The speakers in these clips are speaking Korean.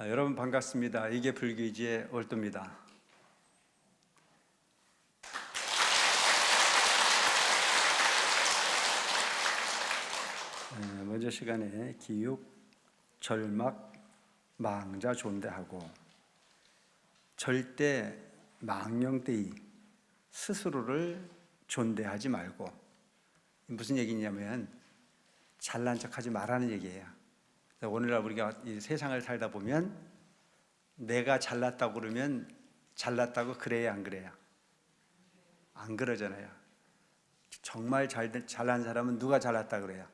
여러분 반갑습니다. 이게 불교이지의 올도입니다. 먼저 시간에 기육, 절막, 망자 존대하고 절대 망령되이 스스로를 존대하지 말고, 무슨 얘기냐면 잘난 척하지 말라는 얘기예요. 오늘날 우리가 이 세상을 살다 보면 내가 잘났다고 그러면 잘났다고 그래야 안 그래요? 안 그러잖아요. 정말 잘난 사람은 누가 잘났다고 그래요?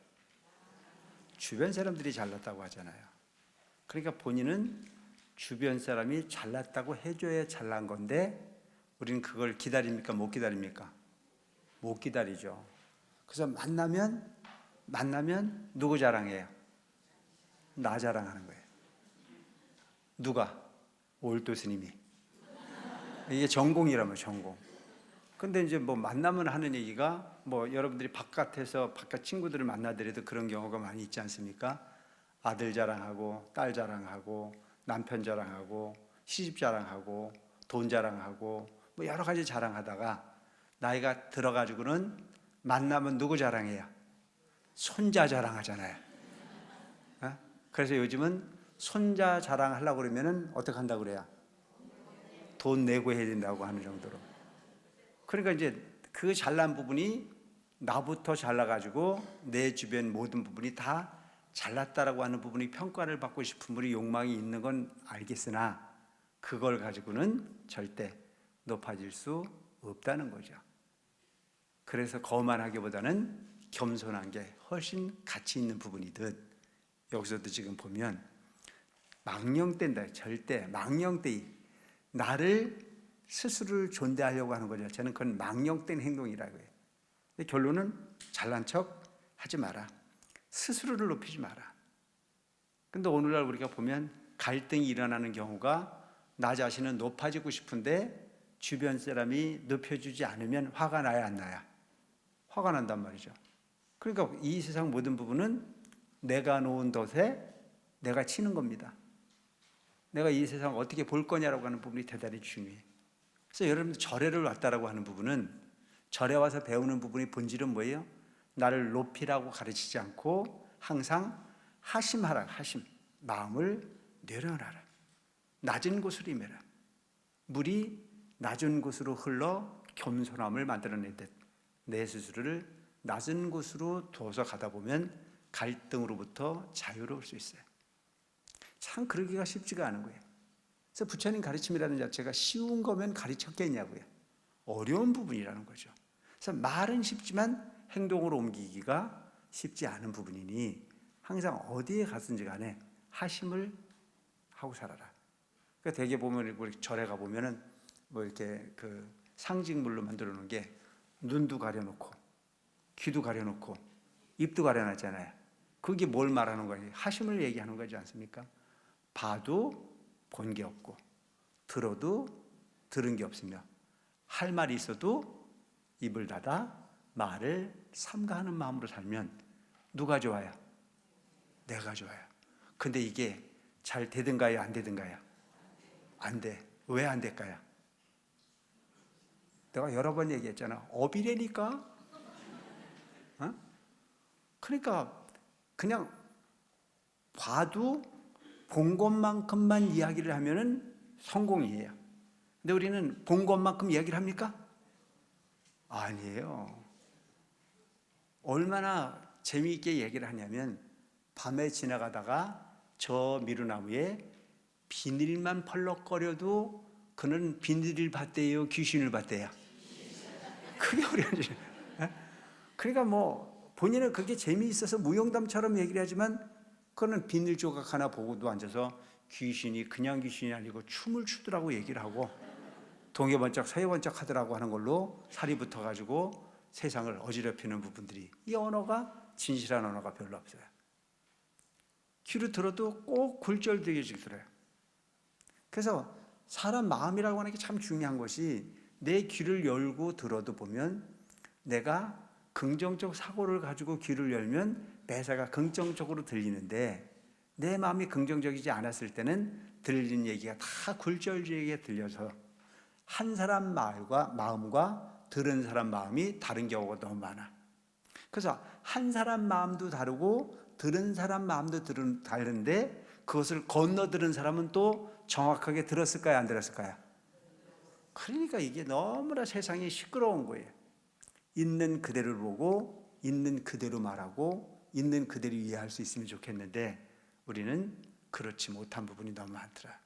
주변 사람들이 잘났다고 하잖아요. 그러니까 본인은 주변 사람이 잘났다고 해줘야 잘난 건데 우리는 그걸 기다립니까? 못 기다립니까? 못 기다리죠. 그래서 만나면 누구 자랑해요? 나 자랑하는 거예요. 누가? 올도 스님이. 이게 전공이라면 전공. 근데 이제 뭐 만나면 하는 얘기가 여러분들이 바깥 친구들을 만나더라도 그런 경우가 많이 있지 않습니까? 아들 자랑하고 딸 자랑하고 남편 자랑하고 시집 자랑하고 돈 자랑하고 여러 가지 자랑하다가 나이가 들어가지고는 만나면 누구 자랑해요? 손자 자랑하잖아요. 그래서 요즘은 손자 자랑하려고 그러면은 어떻게 한다고 그래요? 돈 내고 해야 된다고 하는 정도로. 그러니까 이제 그 잘난 부분이 나부터 잘나가지고 내 주변 모든 부분이 다 잘났다라고 하는 부분이 평가를 받고 싶은 분이 욕망이 있는 건 알겠으나 그걸 가지고는 절대 높아질 수 없다는 거죠. 그래서 거만하기보다는 겸손한 게 훨씬 가치 있는 부분이듯 여기서도 지금 보면 망령된다. 절대 망령되이 나를 스스로를 존대하려고 하는 거죠. 저는 그건 망령된 행동이라고 해요. 근데 결론은 잘난 척 하지 마라. 스스로를 높이지 마라. 근데 오늘날 우리가 보면 갈등이 일어나는 경우가 나 자신은 높아지고 싶은데 주변 사람이 높여주지 않으면 화가 나야 안 나야? 화가 난단 말이죠. 그러니까 이 세상 모든 부분은 내가 놓은 덫에 내가 치는 겁니다. 내가 이 세상 어떻게 볼 거냐라고 하는 부분이 대단히 중요해요. 그래서 여러분들 절에를 왔다라고 하는 부분은 절에 와서 배우는 부분이 본질은 뭐예요? 나를 높이라고 가르치지 않고 항상 하심하라. 하심, 마음을 내려놔라. 낮은 곳으로 임해라. 물이 낮은 곳으로 흘러 겸손함을 만들어내듯 내 스스로를 낮은 곳으로 두어서 가다 보면 갈등으로부터 자유로울 수 있어요. 참 그러기가 쉽지가 않은 거예요. 그래서 부처님 가르침이라는 자체가 쉬운 거면 가르쳤겠냐고요. 어려운 부분이라는 거죠. 그래서 말은 쉽지만 행동으로 옮기기가 쉽지 않은 부분이니 항상 어디에 갔든지 간에 하심을 하고 살아라. 그러니까 대개 보면 우리 절에 가 보면은 이렇게 그 상징물로 만들어 놓은 게 눈도 가려놓고 귀도 가려놓고 입도 가려놨잖아요. 그게 뭘 말하는 거예요? 하심을 얘기하는 거지 않습니까? 봐도 본 게 없고 들어도 들은 게 없으며 할 말이 있어도 입을 닫아 말을 삼가하는 마음으로 살면 누가 좋아요? 내가 좋아요. 근데 이게 잘 되든가요? 안 되든가요? 안 돼. 왜 안 될까요? 내가 여러 번 얘기했잖아. 업이라니까? 그러니까 그냥 봐도 본 것만큼만 이야기를 하면은 성공이에요. 근데 우리는 본 것만큼 이야기를 합니까? 아니에요. 얼마나 재미있게 얘기를 하냐면 밤에 지나가다가 저 미루나무에 비닐만 펄럭거려도 그는 비닐을 봤대요, 귀신을 봤대요? 그게 어려운지. 그러니까 본인은 그게 재미있어서 무용담처럼 얘기를 하지만 그거는 비닐 조각 하나 보고도 앉아서 귀신이 그냥 귀신이 아니고 춤을 추더라고 얘기를 하고 동해 번쩍 서해 번쩍 하더라고 하는 걸로 살이 붙어가지고 세상을 어지럽히는 부분들이, 이 언어가 진실한 언어가 별로 없어요. 귀로 들어도 꼭 굴절되게 들어요. 그래서 사람 마음이라고 하는 게 참 중요한 것이 내 귀를 열고 들어도 보면 내가 긍정적 사고를 가지고 귀를 열면 매사가 긍정적으로 들리는데 내 마음이 긍정적이지 않았을 때는 들리는 얘기가 다 굴절지게 들려서 한 사람 마음과 들은 사람 마음이 다른 경우가 너무 많아. 그래서 한 사람 마음도 다르고 들은 사람 마음도 다른데 그것을 건너 들은 사람은 또 정확하게 들었을까요? 안 들었을까요? 그러니까 이게 너무나 세상이 시끄러운 거예요. 있는 그대로 보고 있는 그대로 말하고 있는 그대로 이해할 수 있으면 좋겠는데 우리는 그렇지 못한 부분이 너무 많더라.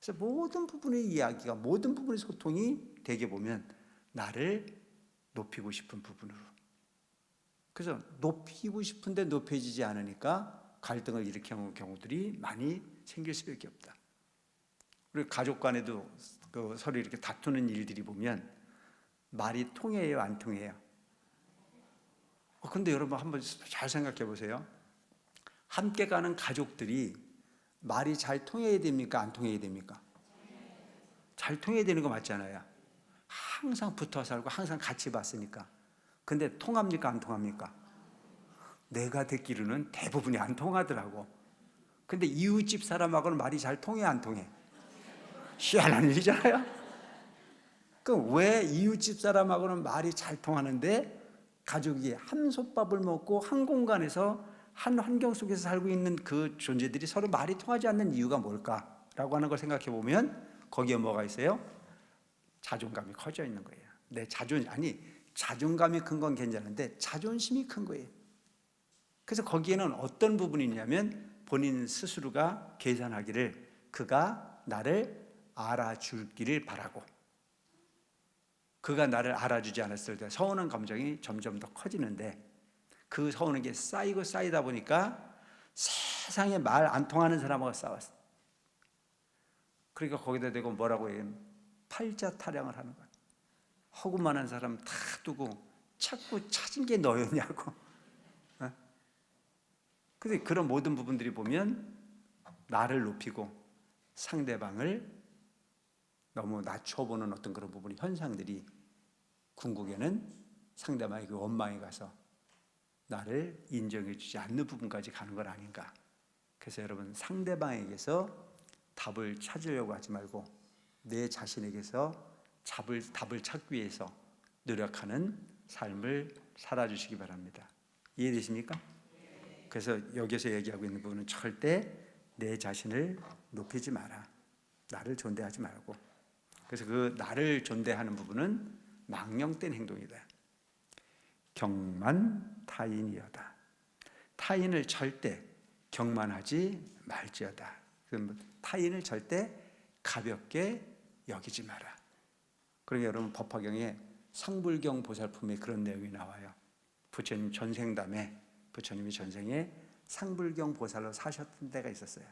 그래서 모든 부분의 이야기가, 모든 부분의 소통이 되게 보면 나를 높이고 싶은 부분으로. 그래서 높이고 싶은데 높여지지 않으니까 갈등을 일으키는 경우들이 많이 생길 수밖에 없다. 우리 가족 간에도 서로 이렇게 다투는 일들이 보면 말이 통해요, 안 통해요? 근데 여러분 한번 잘 생각해 보세요. 함께 가는 가족들이 말이 잘 통해야 됩니까? 안 통해야 됩니까? 잘 통해야 되는 거 맞잖아요. 항상 붙어 살고 항상 같이 봤으니까. 근데 통합니까? 안 통합니까? 내가 듣기로는 대부분이 안 통하더라고. 근데 이웃집 사람하고는 말이 잘 통해, 안 통해? 희한한 일이잖아요. 그럼 왜 이웃집 사람하고는 말이 잘 통하는데 가족이 한솥밥을 먹고 한 공간에서 한 환경 속에서 살고 있는 그 존재들이 서로 말이 통하지 않는 이유가 뭘까라고 하는 걸 생각해 보면 거기에 뭐가 있어요? 자존감이 커져 있는 거예요. 자존감이 큰 건 괜찮은데 자존심이 큰 거예요. 그래서 거기에는 어떤 부분이 있냐면 본인 스스로가 계산하기를 그가 나를 알아주기를 바라고, 그가 나를 알아주지 않았을 때 서운한 감정이 점점 더 커지는데 그 서운한 게 쌓이고 쌓이다 보니까 세상에 말 안 통하는 사람하고 싸웠어. 그러니까 거기다 대고 뭐라고 해요? 팔자 타령을 하는 거야. 허구만한 사람 다 두고 자꾸 찾은 게 너였냐고. 근데 그런 모든 부분들이 보면 나를 높이고 상대방을 너무 낮춰보는 어떤 그런 부분이, 현상들이 궁극에는 상대방의 그 원망에 가서 나를 인정해 주지 않는 부분까지 가는 건 아닌가. 그래서 여러분, 상대방에게서 답을 찾으려고 하지 말고 내 자신에게서 답을 찾기 위해서 노력하는 삶을 살아주시기 바랍니다. 이해되십니까? 그래서 여기서 얘기하고 있는 부분은 절대 내 자신을 높이지 마라. 나를 존대하지 말고. 그래서 그 나를 존대하는 부분은 망령된 행동이다. 경만 타인이여다. 타인을 절대 경만하지 말지어다. 타인을 절대 가볍게 여기지 마라. 그러니까 여러분, 법화경에 상불경 보살품에 그런 내용이 나와요. 부처님 전생담에 부처님이 전생에 상불경 보살로 사셨던 때가 있었어요.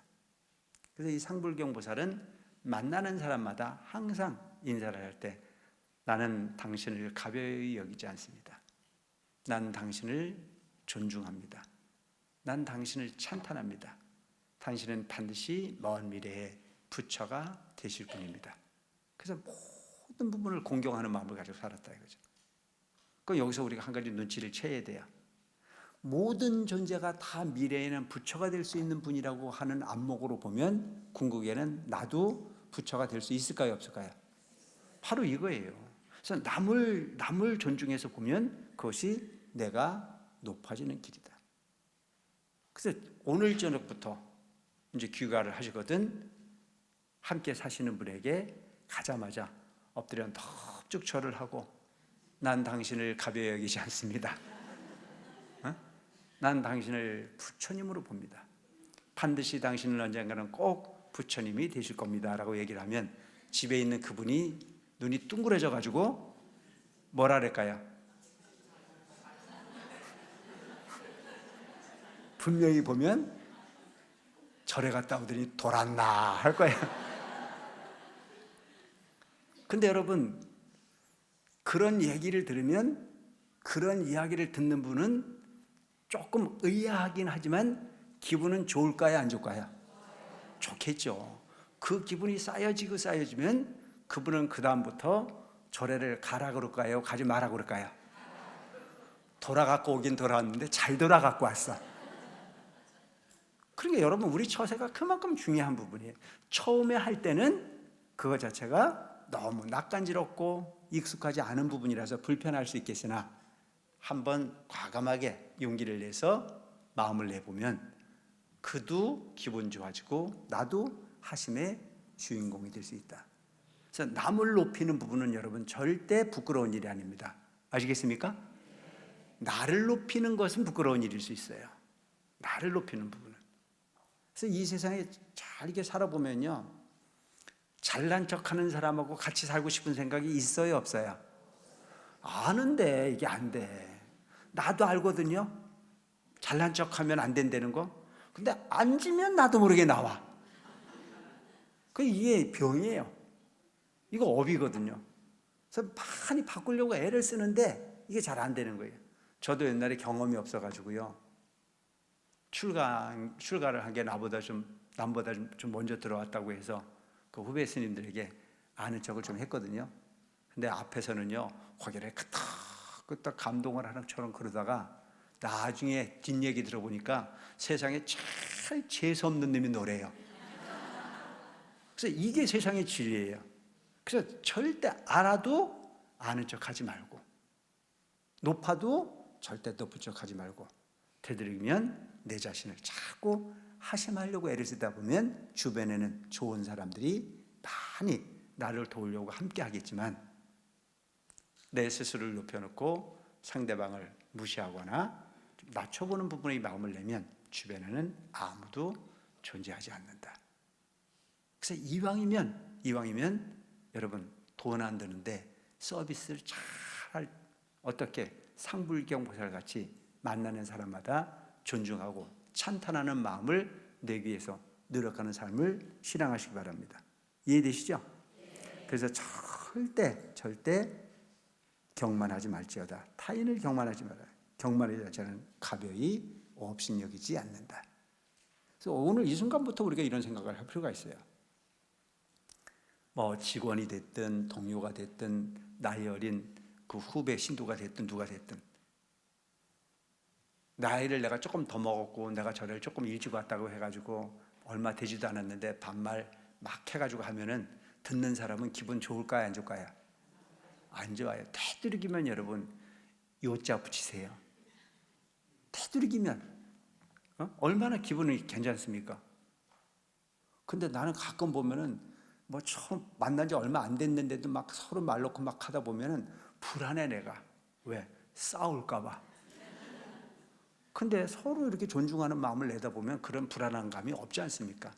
그래서 이 상불경 보살은 만나는 사람마다 항상 인사를 할 때 나는 당신을 가벼이 여기지 않습니다. 난 당신을 존중합니다. 난 당신을 찬탄합니다. 당신은 반드시 먼 미래에 부처가 되실 분입니다. 그래서 모든 부분을 공경하는 마음을 가지고 살았다 이거죠. 그럼 여기서 우리가 한 가지 눈치를 채야 돼요. 모든 존재가 다 미래에는 부처가 될 수 있는 분이라고 하는 안목으로 보면 궁극에는 나도 부처가 될 수 있을까요, 없을까요? 바로 이거예요. 그래서 남을 존중해서 보면 그것이 내가 높아지는 길이다. 그래서 오늘 저녁부터 이제 귀가를 하시거든 함께 사시는 분에게 가자마자 엎드려 넙죽 절을 하고, 난 당신을 가벼이 여기지 않습니다. 난 당신을 부처님으로 봅니다. 반드시 당신은 언젠가는 꼭 부처님이 되실 겁니다 라고 얘기를 하면 집에 있는 그분이 눈이 둥그러져 가지고 뭐라 그럴까요? 분명히 보면 절에 갔다 오더니 돌았나 할 거예요. 근데 여러분, 그런 얘기를 들으면, 그런 이야기를 듣는 분은 조금 의아하긴 하지만 기분은 좋을까요, 안 좋을까요? 좋겠죠. 그 기분이 쌓여지면 그분은 그 다음부터 절에를 가라 그럴까요, 가지 마라 그럴까요? 돌아갖고 오긴 돌아왔는데 잘 돌아갖고 왔어. 그러니까 여러분 우리 처세가 그만큼 중요한 부분이에요. 처음에 할 때는 그거 자체가 너무 낯간지럽고 익숙하지 않은 부분이라서 불편할 수 있겠으나 한번 과감하게 용기를 내서 마음을 내보면 그도 기분 좋아지고 나도 하심의 주인공이 될 수 있다. 그래서 남을 높이는 부분은 여러분 절대 부끄러운 일이 아닙니다. 아시겠습니까? 나를 높이는 것은 부끄러운 일일 수 있어요. 나를 높이는 부분은. 그래서 이 세상에 잘 이렇게 살아보면요, 잘난 척하는 사람하고 같이 살고 싶은 생각이 있어요, 없어요? 아는데 이게 안 돼. 나도 알거든요. 잘난 척하면 안 된다는 거. 근데 앉으면 나도 모르게 나와. 이게 병이에요. 이거 업이거든요. 그래서 많이 바꾸려고 애를 쓰는데 이게 잘 안 되는 거예요. 저도 옛날에 경험이 없어가지고요. 출가를 한 게 남보다 좀 먼저 들어왔다고 해서 그 후배 스님들에게 아는 척을 좀 했거든요. 근데 앞에서는요, 고개를 끄덕끄덕 감동을 하는 처럼 그러다가 나중에 뒷얘기 들어보니까 세상에 제일 재수없는 놈이 노래요. 그래서 이게 세상의 진리예요. 그래서 절대 알아도 아는 척 하지 말고, 높아도 절대 높은 척 하지 말고, 되도록이면 내 자신을 자꾸 하심하려고 애를 쓰다 보면 주변에는 좋은 사람들이 많이 나를 도우려고 함께 하겠지만 내 스스로를 높여놓고 상대방을 무시하거나 낮춰보는 부분에 마음을 내면 주변에는 아무도 존재하지 않는다. 그래서 이왕이면 여러분 돈 안 드는데 서비스를 잘 어떻게 상불경보살 같이 만나는 사람마다 존중하고 찬탄하는 마음을 내기 위해서 노력하는 삶을 실행하시기 바랍니다. 이해되시죠? 그래서 절대 경만하지 말지어다. 타인을 경만하지 마라. 경만의 자체는 가벼이 업신여기지 않는다. 그래서 오늘 이 순간부터 우리가 이런 생각을 할 필요가 있어요. 뭐 직원이 됐든 동료가 됐든 나이 어린 그 후배 신도가 됐든 누가 됐든 나이를 내가 조금 더 먹었고 내가 절에를 조금 일찍 왔다고 해가지고 얼마 되지도 않았는데 반말 막 해가지고 하면은 듣는 사람은 기분 좋을까요, 안 좋을까요? 안 좋아요. 되도록이면 여러분 요자 붙이세요. 되도록이면 얼마나 기분이 괜찮습니까? 근데 나는 가끔 보면은 뭐 처음 만난 지 얼마 안 됐는데도 막 서로 말 놓고 막 하다 보면은 불안해 내가. 왜? 싸울까 봐. 근데 서로 이렇게 존중하는 마음을 내다 보면 그런 불안한 감이 없지 않습니까?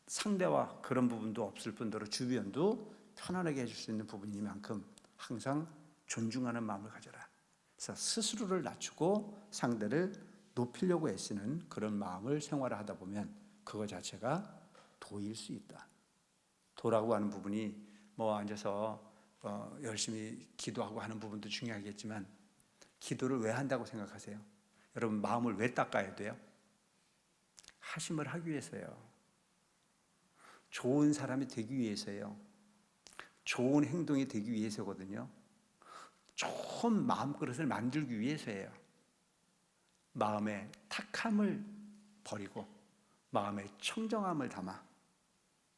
상대와 그런 부분도 없을 뿐더러 주변도 편안하게 해줄 수 있는 부분이만큼 항상 존중하는 마음을 가져라. 그래서 스스로를 낮추고 상대를 높이려고 애쓰는 그런 마음을 생활을 하다 보면 그거 자체가 도일 수 있다. 도라고 하는 부분이 뭐 앉아서 열심히 기도하고 하는 부분도 중요하겠지만 기도를 왜 한다고 생각하세요? 여러분 마음을 왜 닦아야 돼요? 하심을 하기 위해서요. 좋은 사람이 되기 위해서요. 좋은 행동이 되기 위해서거든요. 좋은 마음그릇을 만들기 위해서예요. 마음의 탁함을 버리고 마음의 청정함을 담아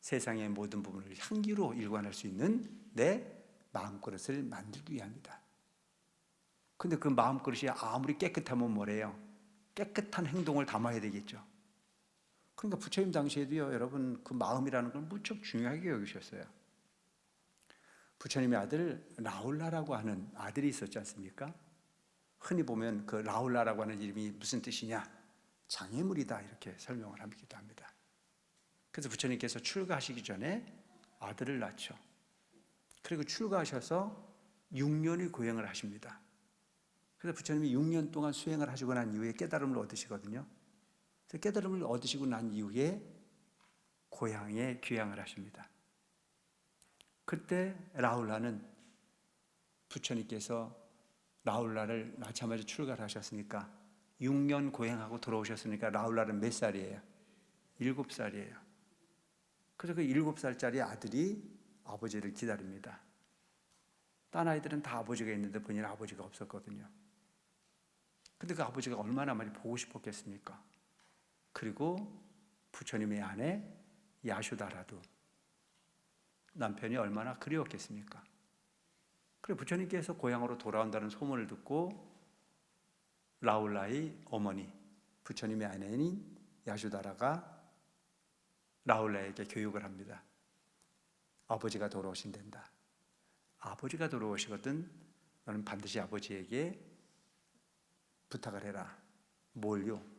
세상의 모든 부분을 향기로 일관할 수 있는 내 마음그릇을 만들기 위함이다. 근데 그 마음그릇이 아무리 깨끗하면 뭐래요? 깨끗한 행동을 담아야 되겠죠. 그러니까 부처님 당시에도요, 여러분 그 마음이라는 걸 무척 중요하게 여기셨어요. 부처님의 아들 라울라라고 하는 아들이 있었지 않습니까? 흔히 보면 그 라울라라고 하는 이름이 무슨 뜻이냐? 장애물이다 이렇게 설명을 하기도 합니다. 그래서 부처님께서 출가하시기 전에 아들을 낳죠. 그리고 출가하셔서 6년의 고행을 하십니다. 그래서 부처님이 6년 동안 수행을 하시고 난 이후에 깨달음을 얻으시거든요. 그래서 깨달음을 얻으시고 난 이후에 고향에 귀향을 하십니다. 그때 라울라는 부처님께서 라울라를 낳자마자 출가를 하셨으니까 6년 고행하고 돌아오셨으니까 라울라는 몇 살이에요? 7살이에요. 그래서 그 7살짜리 아들이 아버지를 기다립니다. 딴 아이들은 다 아버지가 있는데 본인은 아버지가 없었거든요. 근데 그 아버지가 얼마나 많이 보고 싶었겠습니까? 그리고 부처님의 아내 야쇼다라도 남편이 얼마나 그리웠겠습니까? 그리고 부처님께서 고향으로 돌아온다는 소문을 듣고 라울라의 어머니, 부처님의 아내인 야쇼다라가 라울라에게 교육을 합니다. 아버지가 돌아오신단다. 아버지가 돌아오시거든 너는 반드시 아버지에게 부탁을 해라. 뭘요?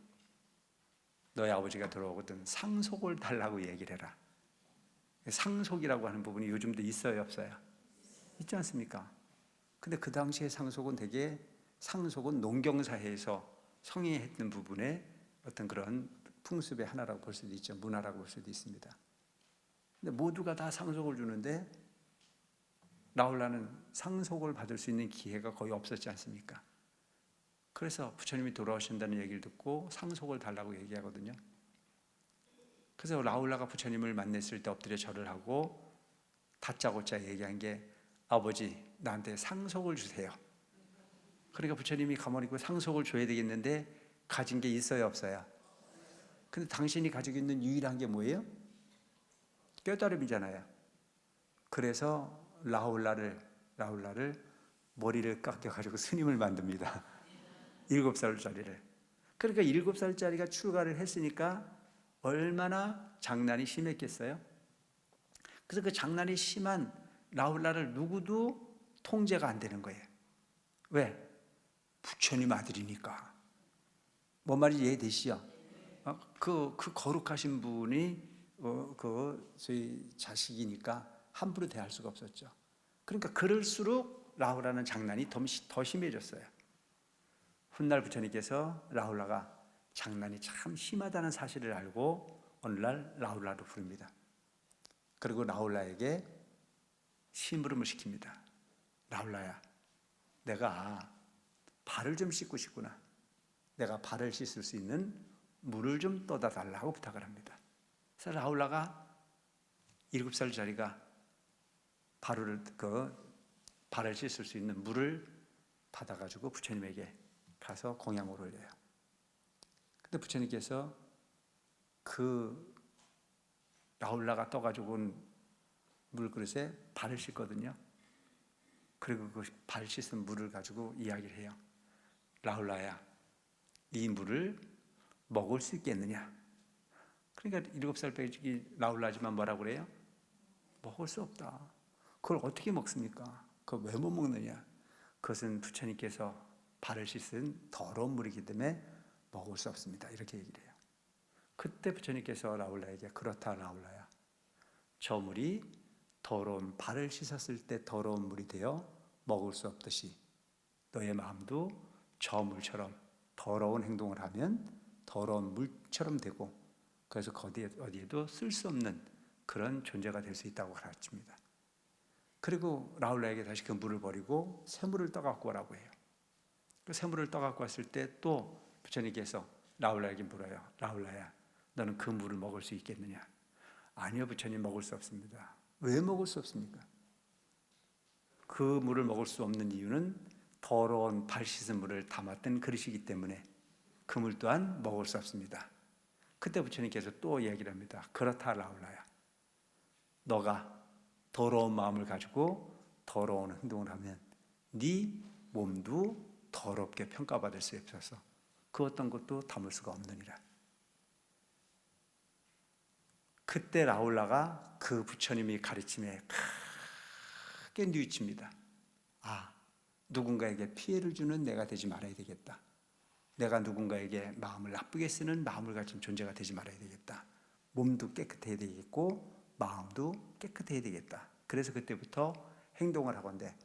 너희 아버지가 돌아오거든 상속을 달라고 얘기를 해라. 상속이라고 하는 부분이 요즘도 있어요, 없어요? 있지 않습니까? 근데 그 당시의 상속은 농경사회에서 성행했던 부분의 어떤 그런 풍습의 하나라고 볼 수도 있죠. 문화라고 볼 수도 있습니다. 근데 모두가 다 상속을 주는데 라울라는 상속을 받을 수 있는 기회가 거의 없었지 않습니까? 그래서 부처님이 돌아오신다는 얘기를 듣고 상속을 달라고 얘기하거든요. 그래서 라울라가 부처님을 만났을 때 엎드려 절을 하고 다짜고짜 얘기한 게 아버지 나한테 상속을 주세요. 그러니까 부처님이 가만히 있고 상속을 줘야 되겠는데 가진 게 있어요, 없어요? 근데 당신이 가지고 있는 유일한 게 뭐예요? 뼈다름이잖아요. 그래서 라울라를 머리를 깎여가지고 스님을 만듭니다. 7살짜리를. 그러니까 7살짜리가 출가를 했으니까 얼마나 장난이 심했겠어요? 그래서 그 장난이 심한 라울라를 누구도 통제가 안 되는 거예요. 왜? 부처님 아들이니까. 뭔 말인지 이해되시죠? 그 거룩하신 분이 저희 자식이니까 함부로 대할 수가 없었죠. 그러니까 그럴수록 라울라는 장난이 더 심해졌어요. 훗날 부처님께서 라울라가 장난이 참 심하다는 사실을 알고 어느 날 라울라를 부릅니다. 그리고 라울라에게 심부름을 시킵니다. 라울라야, 내가 발을 좀 씻고 싶구나. 내가 발을 씻을 수 있는 물을 좀 떠다 달라고 부탁을 합니다. 그래서 라울라가 7살짜리가 발을 씻을 수 있는 물을 받아가지고 부처님에게 가서 공양을 올려요. 근데 부처님께서 그 라울라가 떠가지고 온 물그릇에 발을 씻거든요. 그리고 그 발 씻은 물을 가지고 이야기를 해요. 라울라야, 이 물을 먹을 수 있겠느냐? 그러니까 7살 빼기 라울라지만 뭐라고 그래요? 먹을 수 없다. 그걸 어떻게 먹습니까? 그걸 왜 못 먹느냐? 그것은 부처님께서 발을 씻은 더러운 물이기 때문에 먹을 수 없습니다. 이렇게 얘기를 해요. 그때 부처님께서 라울라에게 그렇다 라울라야. 저 물이 더러운 발을 씻었을 때 더러운 물이 되어 먹을 수 없듯이 너의 마음도 저 물처럼 더러운 행동을 하면 더러운 물처럼 되고 그래서 어디에도 쓸 수 없는 그런 존재가 될 수 있다고 가르칩니다. 그리고 라울라에게 다시 그 물을 버리고 새물을 떠갖고 오라고 해요. 그 새물을 떠갖고 왔을 때 또 부처님께서 라울라에게 물어요. 라울라야, 너는 그 물을 먹을 수 있겠느냐? 아니요, 부처님, 먹을 수 없습니다. 왜 먹을 수 없습니까? 그 물을 먹을 수 없는 이유는 더러운 발 씻은 물을 담았던 그릇이기 때문에 그 물 또한 먹을 수 없습니다. 그때 부처님께서 또 얘기를 합니다. 그렇다 라울라야, 너가 더러운 마음을 가지고 더러운 행동을 하면 네 몸도 더럽게 평가받을 수 없어서 그 어떤 것도 담을 수가 없느니라. 그때 라울라가 그 부처님이 가르침에 크게 뉘우칩니다. 아, 누군가에게 피해를 주는 내가 되지 말아야 되겠다. 내가 누군가에게 마음을 나쁘게 쓰는 마음을 가진 존재가 되지 말아야 되겠다. 몸도 깨끗해야 되겠고 마음도 깨끗해야 되겠다. 그래서 그때부터 행동을 하건대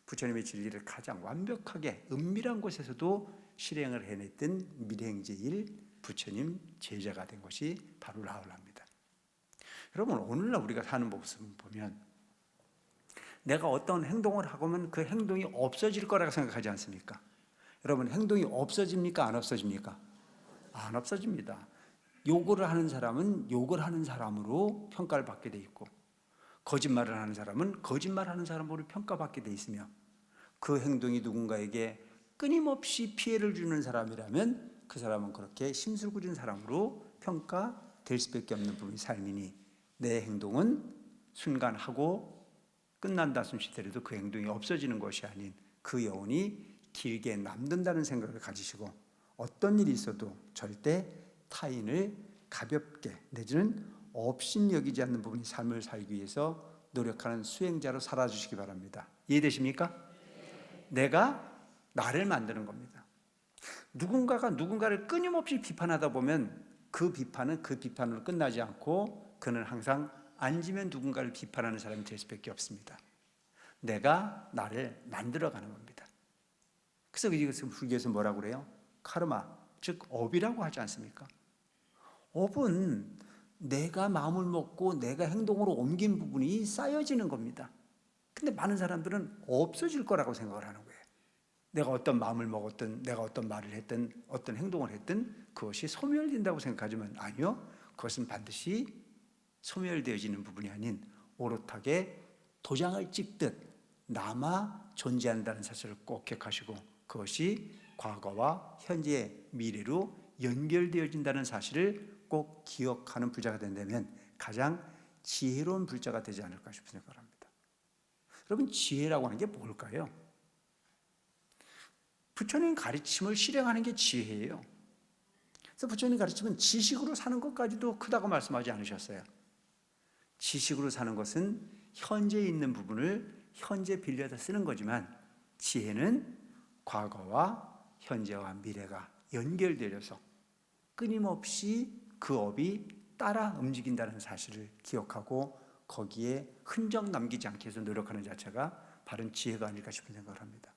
부처님의 진리를 가장 완벽하게 은밀한 곳에서도 실행을 해냈던 밀행제일 부처님 제자가 된 것이 바로 라울라입니다. 여러분, 오늘날 우리가 사는 모습을 보면 내가 어떤 행동을 하고면 그 행동이 없어질 거라고 생각하지 않습니까? 여러분, 행동이 없어집니까? 안 없어집니까? 안 없어집니다. 욕을 하는 사람은 욕을 하는 사람으로 평가를 받게 돼 있고 거짓말을 하는 사람은 거짓말하는 사람으로 평가받게 돼 있으며 그 행동이 누군가에게 끊임없이 피해를 주는 사람이라면 그 사람은 그렇게 심술궂은 사람으로 평가될 수밖에 없는 부분이 삶이니 내 행동은 순간 하고 끝난다 손시더라도 그 행동이 없어지는 것이 아닌 그 여운이 길게 남는다는 생각을 가지시고 어떤 일이 있어도 절대 타인을 가볍게 내지는 업신 여기지 않는 부분이 삶을 살기 위해서 노력하는 수행자로 살아주시기 바랍니다. 이해되십니까? 내가 나를 만드는 겁니다. 누군가가 누군가를 끊임없이 비판하다 보면 그 비판은 그 비판으로 끝나지 않고 그는 항상 앉으면 누군가를 비판하는 사람이 될 수밖에 없습니다. 내가 나를 만들어가는 겁니다. 그래서 이것을 불교에서 뭐라고 그래요? 카르마, 즉 업이라고 하지 않습니까? 업은 내가 마음을 먹고 내가 행동으로 옮긴 부분이 쌓여지는 겁니다. 근데 많은 사람들은 없어질 거라고 생각을 하는 거예요. 내가 어떤 마음을 먹었든 내가 어떤 말을 했든 어떤 행동을 했든 그것이 소멸된다고 생각하지만 아니요. 그것은 반드시 소멸되어지는 부분이 아닌 오롯하게 도장을 찍듯 남아 존재한다는 사실을 꼭 기억하시고 그것이 과거와 현재의 미래로 연결되어진다는 사실을 꼭 기억하는 불자가 된다면 가장 지혜로운 불자가 되지 않을까 싶은 생각을 합니다. 여러분, 지혜라고 하는 게 뭘까요? 부처님 가르침을 실행하는 게 지혜예요. 그래서 부처님 가르침은 지식으로 사는 것까지도 크다고 말씀하지 않으셨어요. 지식으로 사는 것은 현재 있는 부분을 현재 빌려다 쓰는 거지만 지혜는 과거와 현재와 미래가 연결되어서 끊임없이 그 업이 따라 움직인다는 사실을 기억하고 거기에 흔적 남기지 않기 위해서 노력하는 자체가 바른 지혜가 아닐까 싶은 생각을 합니다.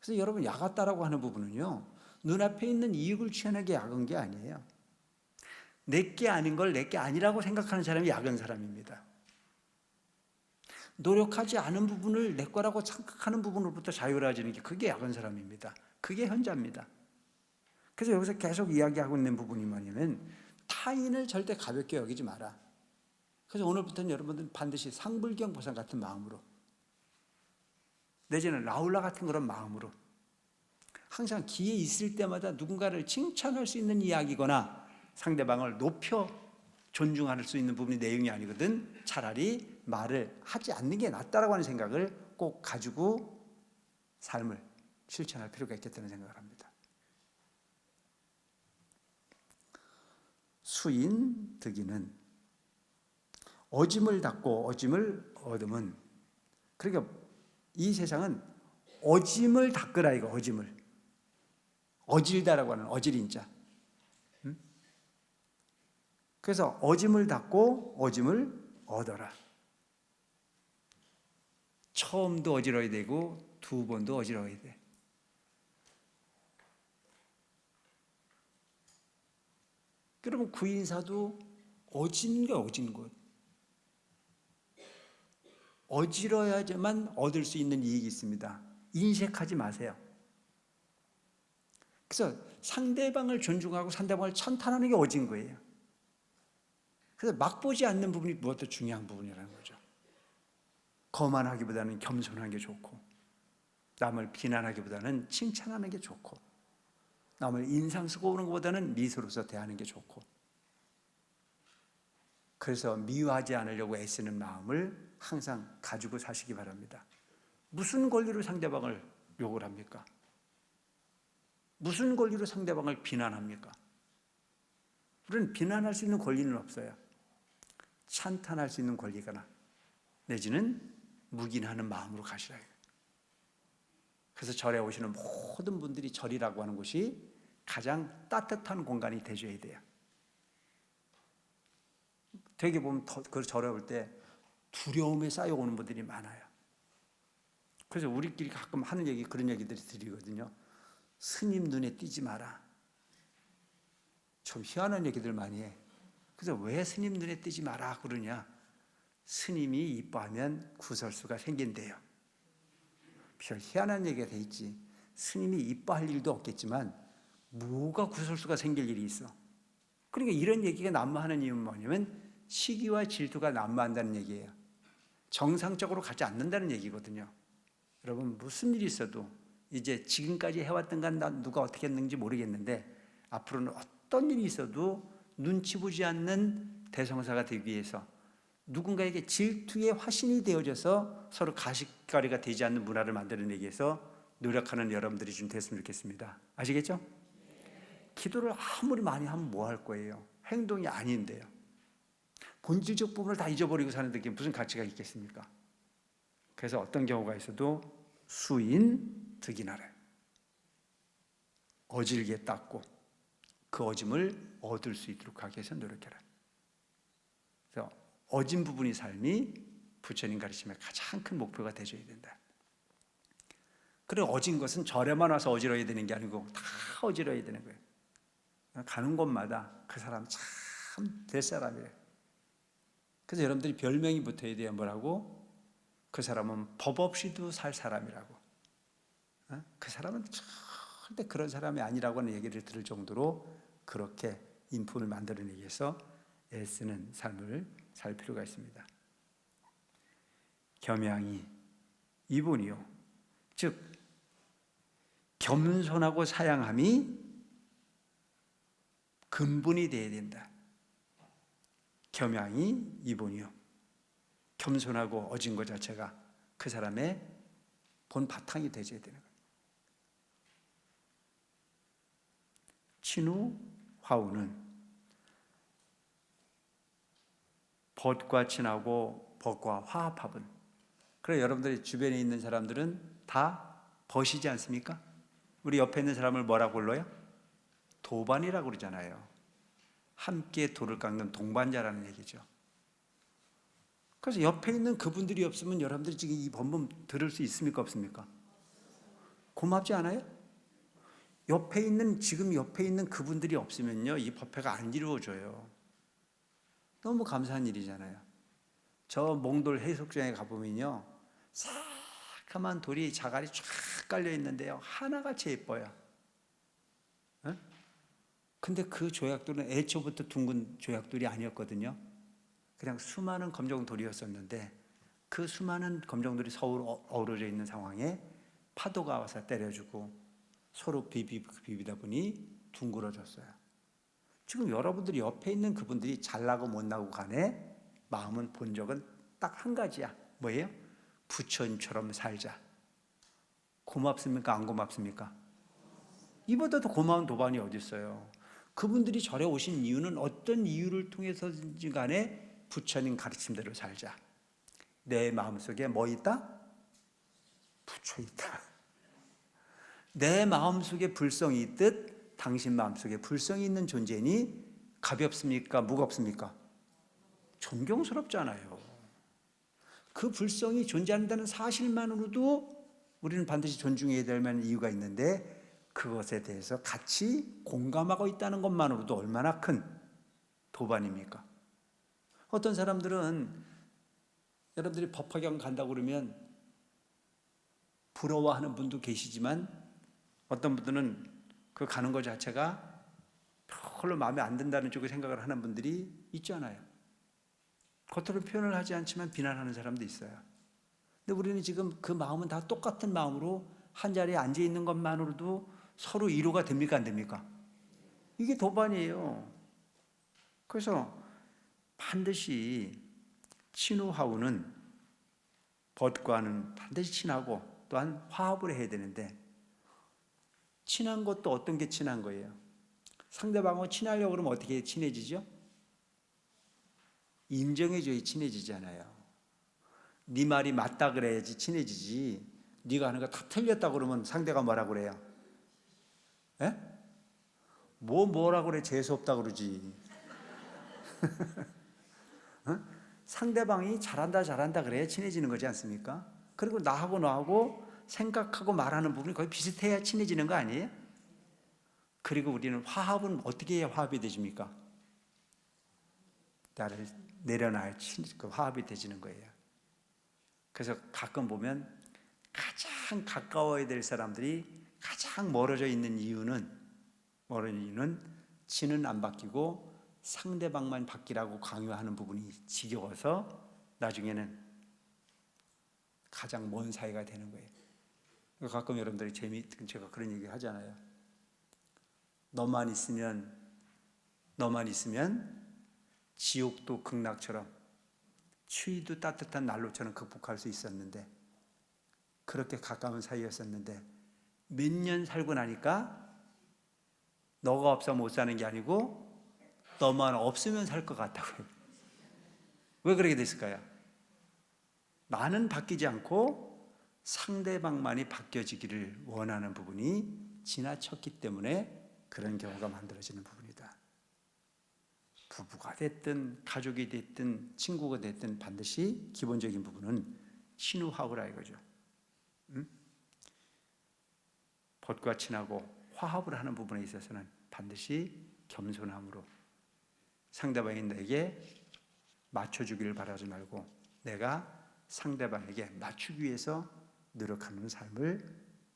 그래서 여러분, 야갔다라고 하는 부분은요, 눈앞에 있는 이익을 취하는 게 야근 게 아니에요. 내게 아닌 걸 내게 아니라고 생각하는 사람이 야근 사람입니다. 노력하지 않은 부분을 내 거라고 생각하는 부분으로부터 자유로워지는 게 그게 야근 사람입니다. 그게 현자입니다. 그래서 여기서 계속 이야기하고 있는 부분이 뭐냐면 타인을 절대 가볍게 여기지 마라. 그래서 오늘부터는 여러분들은 반드시 상불경 보살 같은 마음으로 내지는 라울라 같은 그런 마음으로 항상 기회 있을 때마다 누군가를 칭찬할 수 있는 이야기거나 상대방을 높여 존중할 수 있는 부분이 내용이 아니거든 차라리 말을 하지 않는 게 낫다라고 하는 생각을 꼭 가지고 삶을 실천할 필요가 있겠다는 생각을 합니다. 수인 득이는 어짐을 닦고 어짐을 얻으면, 그러니까 이 세상은 어짐을 닦으라, 이거 어짐을 어질다라고 하는 어질인자. 그래서 어짐을 닦고 어짐을 얻어라. 처음도 어지러워야 되고 두 번도 어지러워야 돼. 여러분, 구인사도 어진 게 어진 것. 어지러야지만 얻을 수 있는 이익이 있습니다. 인색하지 마세요. 그래서 상대방을 존중하고 상대방을 찬탄하는 게 어진 거예요. 그래서 막 보지 않는 부분이 무엇도 중요한 부분이라는 거죠. 거만하기보다는 겸손한 게 좋고, 남을 비난하기보다는 칭찬하는 게 좋고, 남을 인상 쓰고 오는 것보다는 미소로서 대하는 게 좋고, 그래서 미워하지 않으려고 애쓰는 마음을 항상 가지고 사시기 바랍니다. 무슨 권리로 상대방을 욕을 합니까? 무슨 권리로 상대방을 비난합니까? 우리는 비난할 수 있는 권리는 없어요. 찬탄할 수 있는 권리거나 내지는 묵인하는 마음으로 가시라. 그래서 절에 오시는 모든 분들이 절이라고 하는 곳이 가장 따뜻한 공간이 되줘야 돼요. 되게 보면 그 절에 올 때 두려움에 쌓여오는 분들이 많아요. 그래서 우리끼리 가끔 하는 얘기, 그런 얘기들이 드리거든요. 스님 눈에 띄지 마라. 좀 희한한 얘기들 많이 해. 그래서 왜 스님 눈에 띄지 마라 그러냐? 스님이 이뻐하면 구설수가 생긴대요. 별 희한한 얘기가 돼 있지. 스님이 이뻐할 일도 없겠지만 뭐가 구설수가 생길 일이 있어. 그러니까 이런 얘기가 난무하는 이유는 뭐냐면 시기와 질투가 난무한다는 얘기예요. 정상적으로 가지 않는다는 얘기거든요. 여러분, 무슨 일이 있어도 이제 지금까지 해왔던 건 누가 어떻게 했는지 모르겠는데 앞으로는 어떤 일이 있어도 눈치 보지 않는 대성사가 되기 위해서 누군가에게 질투의 화신이 되어져서 서로 가십거리가 되지 않는 문화를 만들어내기 위해서 노력하는 여러분들이 좀 됐으면 좋겠습니다. 아시겠죠? 기도를 아무리 많이 하면 뭐 할 거예요? 행동이 아닌데요. 본질적 부분을 다 잊어버리고 사는데 그게 무슨 가치가 있겠습니까? 그래서 어떤 경우가 있어도 수인 득인하래. 어질게 닦고 그 어짐을 얻을 수 있도록 하기 위해서 노력해라. 그래서 어진 부분이 삶이 부처님 가르침의 가장 큰 목표가 되어야 된다. 그리고 어진 것은 절에만 와서 어지러야 되는 게 아니고 다 어지러야 되는 거예요. 가는 곳마다 그 사람 참 될 사람이에요. 그래서 여러분들이 별명이 붙어야 돼요. 뭐라고? 그 사람은 법 없이도 살 사람이라고. 그 사람은 절대 그런 사람이 아니라고 하는 얘기를 들을 정도로 그렇게 인품을 만들어내기 위해서 애쓰는 삶을 살 필요가 있습니다. 겸양이 이분이요. 즉 겸손하고 사양함이 근본이 되어야 된다. 겸양이 이분이요. 겸손하고 어진 것 자체가 그 사람의 본 바탕이 되어야 되는 거예요. 친후 화우는 벗과 친하고 벗과 화합합은, 그래 여러분들이 주변에 있는 사람들은 다 벗이지 않습니까? 우리 옆에 있는 사람을 뭐라고 불러요? 도반이라고 그러잖아요. 함께 돌을 깎는 동반자라는 얘기죠. 그래서 옆에 있는 그분들이 없으면 여러분들이 지금 이 본문 들을 수 있습니까? 없습니까? 고맙지 않아요? 지금 옆에 있는 그분들이 없으면요, 이 법회가 안 이루어져요. 너무 감사한 일이잖아요. 저 몽돌 해수욕장에 가보면요, 새까만 돌이 자갈이 쫙 깔려 있는데요, 하나같이 예뻐요. 근데 그 조약돌은 애초부터 둥근 조약돌이 아니었거든요. 그냥 수많은 검정돌이었었는데 그 수많은 검정돌이 서로 어우러져 있는 상황에 파도가 와서 때려주고 서로 비비다 보니 둥그러졌어요. 지금 여러분들이 옆에 있는 그분들이 잘나고 못나고 간에 마음은 본 적은 딱 한 가지야. 뭐예요? 부처님처럼 살자. 고맙습니까? 안 고맙습니까? 이보다 더 고마운 도반이 어디 있어요? 그분들이 절에 오신 이유는 어떤 이유를 통해서든지 간에 부처님 가르침대로 살자. 내 마음속에 뭐 있다? 부처 있다. 내 마음속에 불성이 있듯 당신 마음속에 불성이 있는 존재니 가볍습니까? 무겁습니까? 존경스럽잖아요. 그 불성이 존재한다는 사실만으로도 우리는 반드시 존중해야 될 만한 이유가 있는데, 그것에 대해서 같이 공감하고 있다는 것만으로도 얼마나 큰 도반입니까? 어떤 사람들은 여러분들이 법화경 간다고 그러면 부러워하는 분도 계시지만 어떤 분들은 그 가는 것 자체가 별로 마음에 안 든다는 쪽에 생각을 하는 분들이 있잖아요. 겉으로 표현을 하지 않지만 비난하는 사람도 있어요. 근데 우리는 지금 그 마음은 다 똑같은 마음으로 한 자리에 앉아 있는 것만으로도 서로 위로가 됩니까? 안 됩니까? 이게 도반이에요. 그래서 반드시 친후하우는 벗과는 반드시 친하고 또한 화합을 해야 되는데, 친한 것도 어떤 게 친한 거예요? 상대방하고 친하려고 그러면 어떻게 친해지죠? 인정해줘야 친해지잖아요. 네 말이 맞다 그래야지 친해지지. 네가 하는 거 다 틀렸다 그러면 상대가 뭐라 그래요? 에? 뭐라 그래? 재수없다 그러지. 어? 상대방이 잘한다 그래야 친해지는 거지 않습니까? 그리고 나하고 너하고 생각하고 말하는 부분이 거의 비슷해야 친해지는 거 아니에요? 그리고 우리는 화합은 어떻게 해야 화합이 되십니까? 나를 내려놔야 그 화합이 되지는 거예요. 그래서 가끔 보면 가장 가까워야 될 사람들이 가장 멀어져 있는 이유는 진은 안 바뀌고 상대방만 바뀌라고 강요하는 부분이 지겨워서 나중에는 가장 먼 사이가 되는 거예요. 가끔 여러분들이 제가 그런 얘기 하잖아요. 너만 있으면 너만 있으면 지옥도 극락처럼 추위도 따뜻한 난로처럼 극복할 수 있었는데, 그렇게 가까운 사이였었는데 몇 년 살고 나니까 너가 없어 못 사는 게 아니고 너만 없으면 살 것 같다고요. 왜 그렇게 됐을까요? 나는 바뀌지 않고 상대방만이 바뀌어지기를 원하는 부분이 지나쳤기 때문에 그런 경우가 만들어지는 부분이다. 부부가 됐든 가족이 됐든 친구가 됐든 반드시 기본적인 부분은 친후하고라 이거죠. 벗과 친하고 화합을 하는 부분에 있어서는 반드시 겸손함으로 상대방이 내게 맞춰주기를 바라지 말고 내가 상대방에게 맞추기 위해서 노력하는 삶을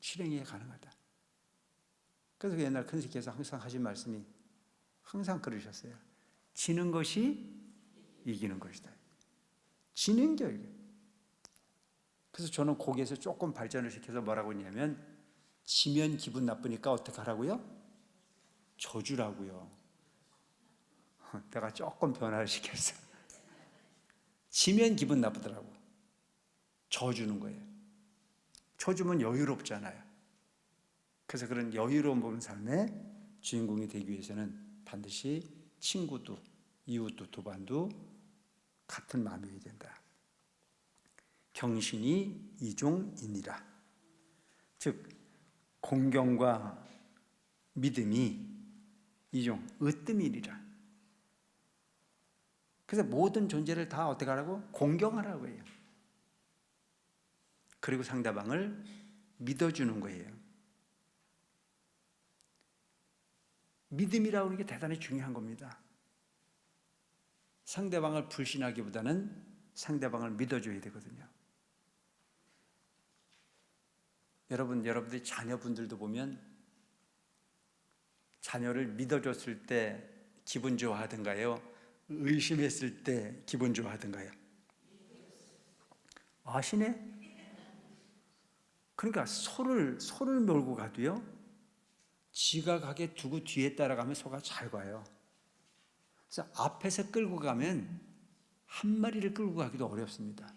실행해 가능하다. 그래서 옛날 큰 스님께서 항상 하신 말씀이 항상 그러셨어요. 지는 것이 이기는 것이다. 지는 게 이게. 그래서 저는 거기에서 조금 발전을 시켜서 뭐라고 했냐면, 지면 기분 나쁘니까 어떻게 하라고요? 져주라고요. 내가 조금 변화를 시켰어. 지면 기분 나쁘더라고. 져주는 거예요. 져주면 여유롭잖아요. 그래서 그런 여유로운 부분 삶의 주인공이 되기 위해서는 반드시 친구도 이웃도 도반도 같은 마음이어야 된다. 경신이 이종이니라. 즉 공경과 믿음이 이종 으뜸이니라. 그래서 모든 존재를 다 어떻게 하라고? 공경하라고 해요. 그리고 상대방을 믿어주는 거예요. 믿음이라고 하는 게 대단히 중요한 겁니다. 상대방을 불신하기보다는 상대방을 믿어줘야 되거든요. 여러분들이 자녀분들도 보면 자녀를 믿어줬을 때 기분 좋아하던가요? 의심했을 때 기분 좋아하던가요? 아시네? 그러니까 소를 몰고 가도요, 지가 가게 두고 뒤에 따라가면 소가 잘 가요. 그래서 앞에서 끌고 가면 한 마리를 끌고 가기도 어렵습니다.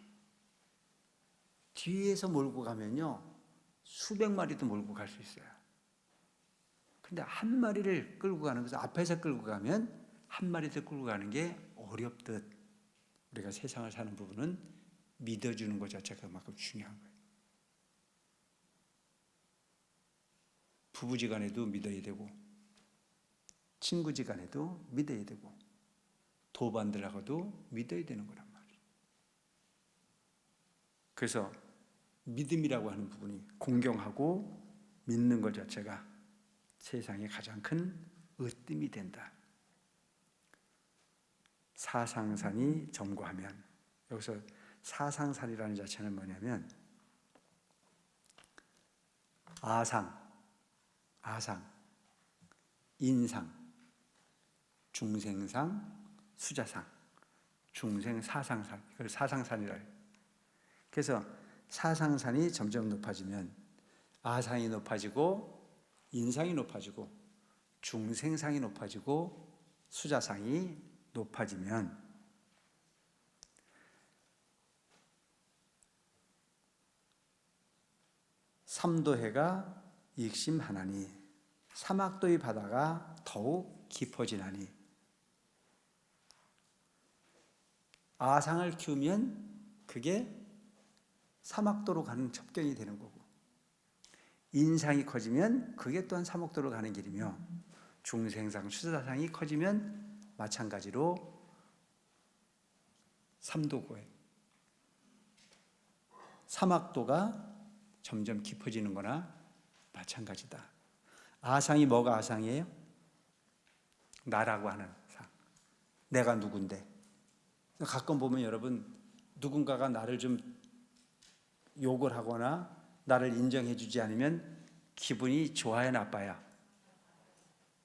뒤에서 몰고 가면요, 수백 마리도 몰고 갈 수 있어요. 근데 한 마리를 끌고 가는 것은, 앞에서 끌고 가면 한 마리 더 끌고 가는 게 어렵듯 우리가 세상을 사는 부분은 믿어주는 것 자체가 그만큼 중요한 거예요. 부부지간에도 믿어야 되고 친구지간에도 믿어야 되고 도반들하고도 믿어야 되는 거란 말이에요. 그래서 믿음이라고 하는 부분이, 공경하고 믿는 것 자체가 세상의 가장 큰 으뜸이 된다. 사상산이 점거하면, 여기서 사상산이라는 자체는 뭐냐면 아상, 인상, 중생상, 수자상, 중생 사상산, 그걸 사상산이라 해요. 그래서 사상산이 점점 높아지면 아상이 높아지고 인상이 높아지고 중생상이 높아지고 수자상이 높아지면 삼도해가 익심하나니 사막도의 바다가 더욱 깊어지나니. 아상을 키우면 그게 사막도로 가는 첩경이 되는 거고, 인상이 커지면 그게 또한 사막도로 가는 길이며, 중생상, 수자상이 커지면 마찬가지로 삼도고에 사막도가 점점 깊어지는 거나 마찬가지다. 아상이 뭐가 아상이에요? 나라고 하는 상. 내가 누군데. 가끔 보면 여러분, 누군가가 나를 좀 욕을 하거나 나를 인정해 주지 않으면 기분이 좋아야 나빠야?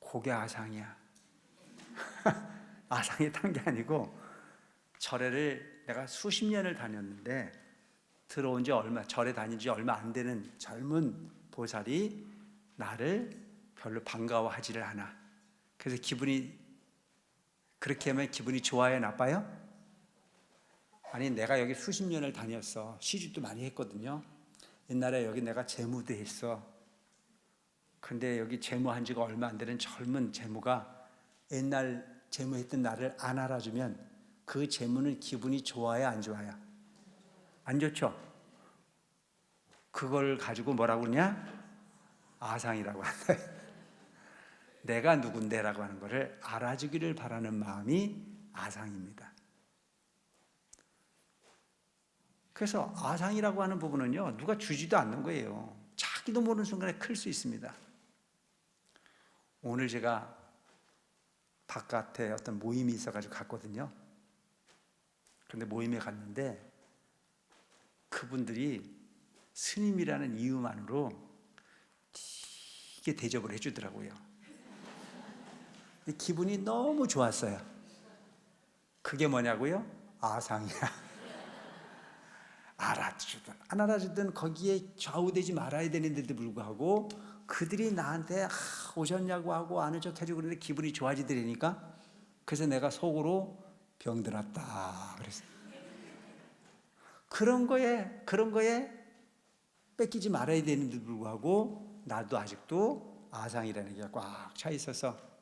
그게 아상이야. 아상이 탄 게 아니고, 절에를 내가 수십 년을 다녔는데 들어온 지 절에 다닌 지 얼마 안 되는 젊은 보살이 나를 별로 반가워하지를 않아. 그래서 기분이 그렇게 하면 기분이 좋아요, 나빠요? 아니, 내가 여기 수십 년을 다녔어. 시집도 많이 했거든요. 옛날에 여기 내가 재무도 했어. 근데 여기 재무한 지가 얼마 안 되는 젊은 재무가 옛날 재무했던 나를 안 알아주면 그 재무는 기분이 좋아요, 안 좋아요? 안 좋죠? 그걸 가지고 뭐라고 그러냐? 아상이라고 한다. 내가 누군데라고 하는 것을 알아주기를 바라는 마음이 아상입니다. 그래서 아상이라고 하는 부분은요, 누가 주지도 않는 거예요. 자기도 모르는 순간에 클 수 있습니다. 오늘 제가 바깥에 어떤 모임이 있어가지고 갔거든요. 그런데 모임에 갔는데 그분들이 스님이라는 이유만으로 되게 대접을 해주더라고요. 기분이 너무 좋았어요. 그게 뭐냐고요? 아상이야. 알아주든 안 알아주든 거기에 좌우되지 말아야 되는데도 불구하고 그들이 나한테 오셨냐고 하고 아는 척 해주고 그러는데 기분이 좋아지더라니까. 그래서 내가 속으로 병들었다 그랬어요. 그런 거에 뺏기지 말아야 되는데도 불구하고 나도 아직도 아상이라는 게 꽉 차 있어서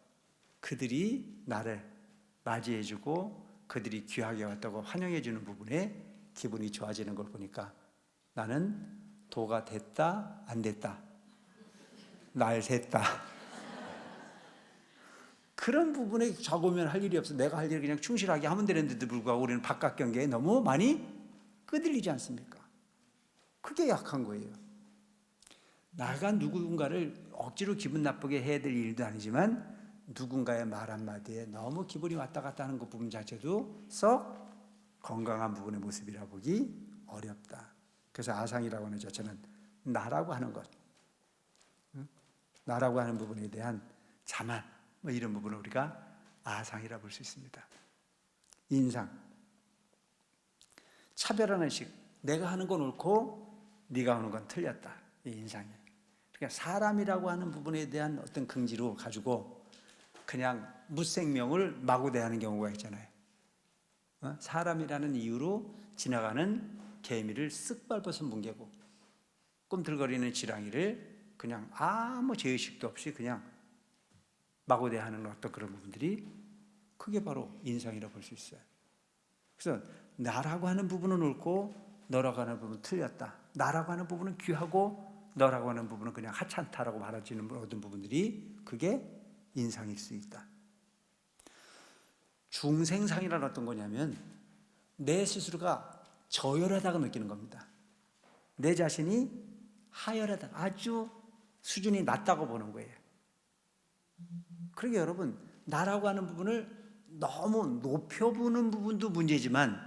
그들이 나를 맞이해주고 그들이 귀하게 왔다고 환영해주는 부분에 기분이 좋아지는 걸 보니까 나는 도가 됐다 안 됐다? 날 샜다. 그런 부분에 좌고면 할 일이 없어. 내가 할 일을 그냥 충실하게 하면 되는데도 불구하고 우리는 바깥 경계에 너무 많이 끄들리지 않습니까? 그게 약한 거예요. 나가 누군가를 억지로 기분 나쁘게 해야 될 일도 아니지만 누군가의 말 한마디에 너무 기분이 왔다 갔다 하는 그 부분 자체도 썩 건강한 부분의 모습이라 보기 어렵다. 그래서 아상이라고 하는 자체는 나라고 하는 것, 나라고 하는 부분에 대한 자만, 뭐 이런 부분을 우리가 아상이라 볼 수 있습니다. 인상, 차별하는 식, 내가 하는 건 옳고 네가 하는 건 틀렸다. 이 인상이에요. 그러니까 사람이라고 하는 부분에 대한 어떤 긍지로 가지고 그냥 무생명을 마구 대하는 경우가 있잖아요. 사람이라는 이유로 지나가는 개미를 쓱 밟아서 뭉개고 꿈틀거리는 지렁이를 그냥 아무 죄의식도 없이 그냥 마구 대하는 어떤 그런 부분들이 그게 바로 인상이라고 볼 수 있어요. 그래서 나라고 하는 부분은 옳고 너라고 하는 부분은 틀렸다. 나라고 하는 부분은 귀하고 너라고 하는 부분은 그냥 하찮다라고 말해지는 모든 부분들이 그게 인상일 수 있다. 중생상이란 어떤 거냐면 내 스스로가 저열하다고 느끼는 겁니다. 내 자신이 하열하다, 아주 수준이 낮다고 보는 거예요. 그러게 여러분, 나라고 하는 부분을 너무 높여보는 부분도 문제지만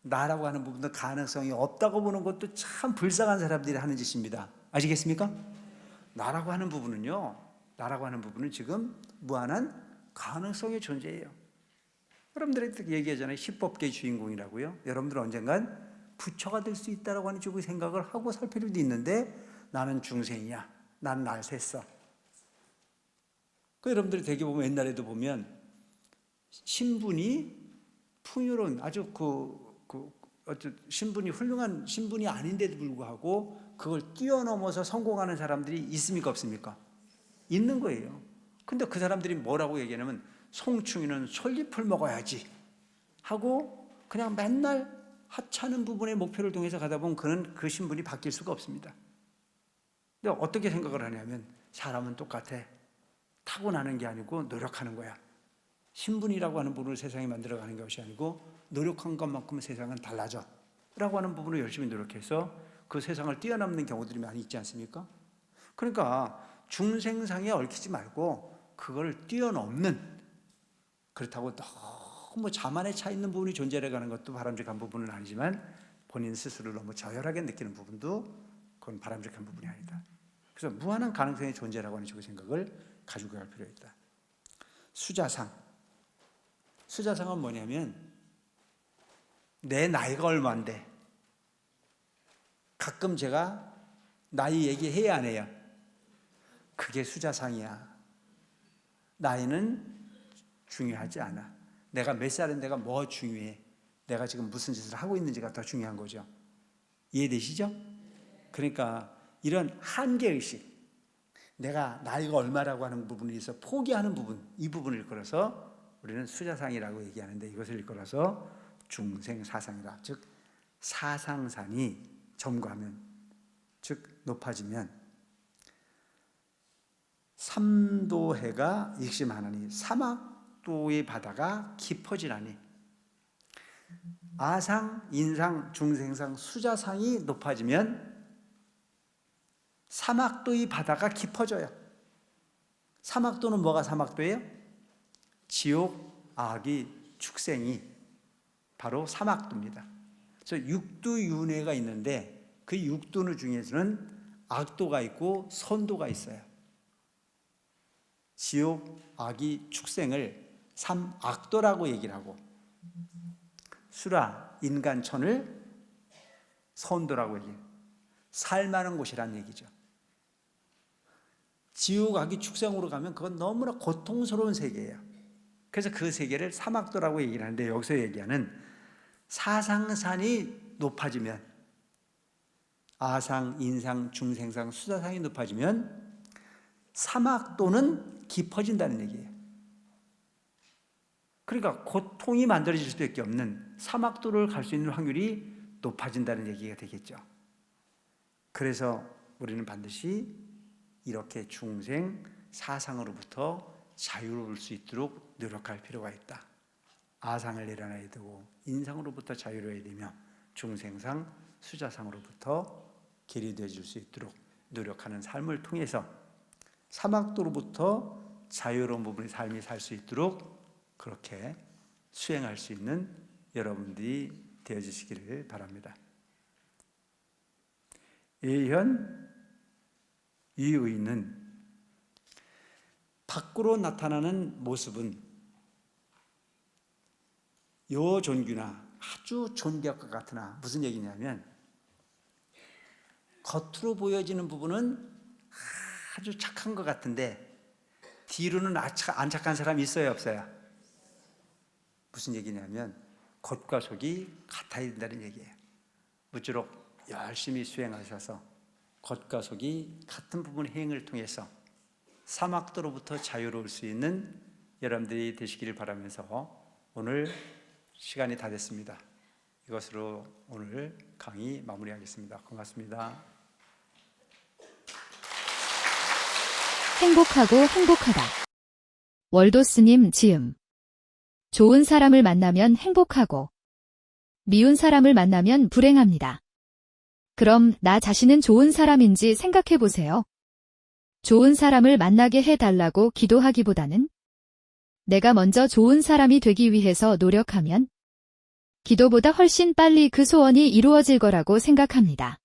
나라고 하는 부분도 가능성이 없다고 보는 것도 참 불쌍한 사람들이 하는 짓입니다. 아시겠습니까? 나라고 하는 부분은요, 나라고 하는 부분은 지금 무한한 가능성의 존재예요. 여러분들이 얘기하잖아요. hiphop계의 주인공이라고요. 여러분들은 언젠간 부처가 될 수 있다라고 하는 쪽의 생각을 하고 살 필요도 있는데 나는 중생이야. 난 날 샜어. 여러분들이 되게 보면 옛날에도 보면 신분이 풍요로운 아주 신분이 훌륭한 신분이 아닌데도 불구하고 그걸 뛰어넘어서 성공하는 사람들이 있습니까 없습니까? 있는 거예요. 근데 그 사람들이 뭐라고 얘기하냐면 송충이는 솔잎을 먹어야지 하고 그냥 맨날 하찮은 부분의 목표를 통해서 가다 보면 그는 그 신분이 바뀔 수가 없습니다. 근데 어떻게 생각을 하냐면 사람은 똑같아. 타고나는 게 아니고 노력하는 거야. 신분이라고 하는 부분을 세상에 만들어가는 것이 아니고 노력한 것만큼은 세상은 달라져 라고 하는 부분을 열심히 노력해서 그 세상을 뛰어넘는 경우들이 많이 있지 않습니까? 그러니까 중생상에 얽히지 말고 그걸 뛰어넘는, 그렇다고 너무 자만에 차 있는 부분이 존재해가는 것도 바람직한 부분은 아니지만 본인 스스로를 너무 저열하게 느끼는 부분도 그건 바람직한 부분이 아니다. 그래서 무한한 가능성의 존재라고 하는 식의 생각을 가지고 갈 필요가 있다. 수자상. 수자상은 뭐냐면 내 나이가 얼마인데 가끔 제가 나이 얘기해야 안 해요. 그게 수자상이야. 나이는 중요하지 않아. 내가 몇 살인데 내가 뭐 중요해? 내가 지금 무슨 짓을 하고 있는지가 더 중요한 거죠. 이해되시죠? 그러니까 이런 한계의식, 내가 나이가 얼마라고 하는 부분에 있어 포기하는 부분, 이 부분을 일컬어서 우리는 수자상이라고 얘기하는데, 이것을 일컬어서 중생사상이라, 즉 사상산이 점거하면, 즉 높아지면 삼도해가 익심하나니 사막도의 바다가 깊어지나니, 아상, 인상, 중생상, 수자상이 높아지면 사막도의 바다가 깊어져요. 사막도는 뭐가 사막도예요? 지옥, 악의 축생이 바로 사막도입니다. 그래서 육두윤회가 있는데 그 육두 중에서는 악도가 있고 선도가 있어요. 지옥, 악의 축생을 삼악도라고 얘기를 하고, 수라, 인간천을 선도라고 얘기해요. 살만한 곳이란 얘기죠. 지옥, 악의 축생으로 가면 그건 너무나 고통스러운 세계예요. 그래서 그 세계를 사막도라고 얘기를 하는데, 여기서 얘기하는 사상산이 높아지면, 아상, 인상, 중생상, 수자상이 높아지면 사막도는 깊어진다는 얘기예요. 그러니까 고통이 만들어질 수밖에 없는 사막도를 갈 수 있는 확률이 높아진다는 얘기가 되겠죠. 그래서 우리는 반드시 이렇게 중생 사상으로부터 자유로울 수 있도록 노력할 필요가 있다. 아상을 내려놔야 되고, 인상으로부터 자유로워야 되며, 중생상, 수자상으로부터 계리되어질 수 있도록 노력하는 삶을 통해서 사막도로부터 자유로운 부분의 삶이 살 수 있도록 그렇게 수행할 수 있는 여러분들이 되어주시기를 바랍니다. 예현, 이의는 밖으로 나타나는 모습은 여존귀나 아주 존귀할 것 같으나, 무슨 얘기냐면 겉으로 보여지는 부분은 아주 착한 것 같은데 뒤로는 안 착한 사람이 있어요, 없어요? 무슨 얘기냐면 겉과 속이 같아야 된다는 얘기예요. 무쪼록 열심히 수행하셔서 겉과 속이 같은 부분 행을 통해서 사막도로부터 자유로울 수 있는 여러분들이 되시기를 바라면서 오늘 시간이 다 됐습니다. 이것으로 오늘 강의 마무리하겠습니다. 고맙습니다. 행복하고 행복하다. 월도스님 지음. 좋은 사람을 만나면 행복하고 미운 사람을 만나면 불행합니다. 그럼 나 자신은 좋은 사람인지 생각해 보세요. 좋은 사람을 만나게 해달라고 기도하기보다는 내가 먼저 좋은 사람이 되기 위해서 노력하면 기도보다 훨씬 빨리 그 소원이 이루어질 거라고 생각합니다.